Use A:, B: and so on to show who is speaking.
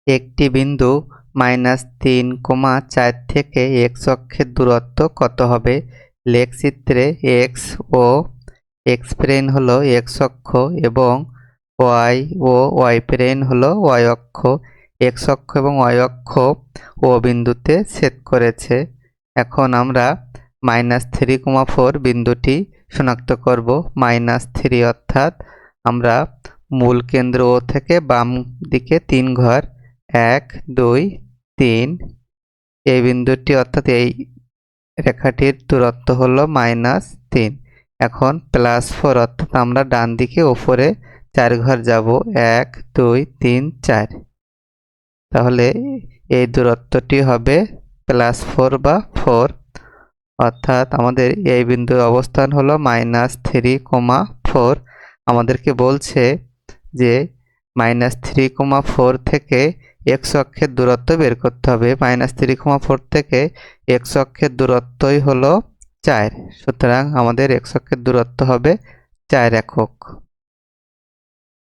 A: একটি বিন্দু -3,4 থেকে x অক্ষের দূরত্ব কত হবে? লেখচিত্রে x ও x প্লেন হলো x অক্ষ এবং y ও y প্লেন হলো y অক্ষ। x অক্ষ এবং y অক্ষ ও বিন্দুতে ছেদ করেছে। এখন আমরা -3,4 বিন্দুটি শনাক্ত করব। -3 অর্থাৎ আমরা মূল কেন্দ্র O থেকে বাম দিকে 3 ঘর 1 2 3 এই বিন্দুটি অর্থাৎ এই রেখাটির দূরত্ব হলো -3। এখন +4 অর্থাৎ আমরা ডান দিকে উপরে 4 ঘর যাব 1 2 3 4। তাহলে এই দূরত্বটি হবে +4 বা 4 অর্থাৎ আমাদের এই বিন্দুর অবস্থান হলো -3,4। আমাদেরকে বলছে যে -3,4 থেকে x অক্ষের দূরত্ব বের করতে হবে। -3,4 থেকে x অক্ষের দূরত্বই হলো 4। সুতরাং আমাদের x অক্ষের দূরত্ব হবে 4 একক।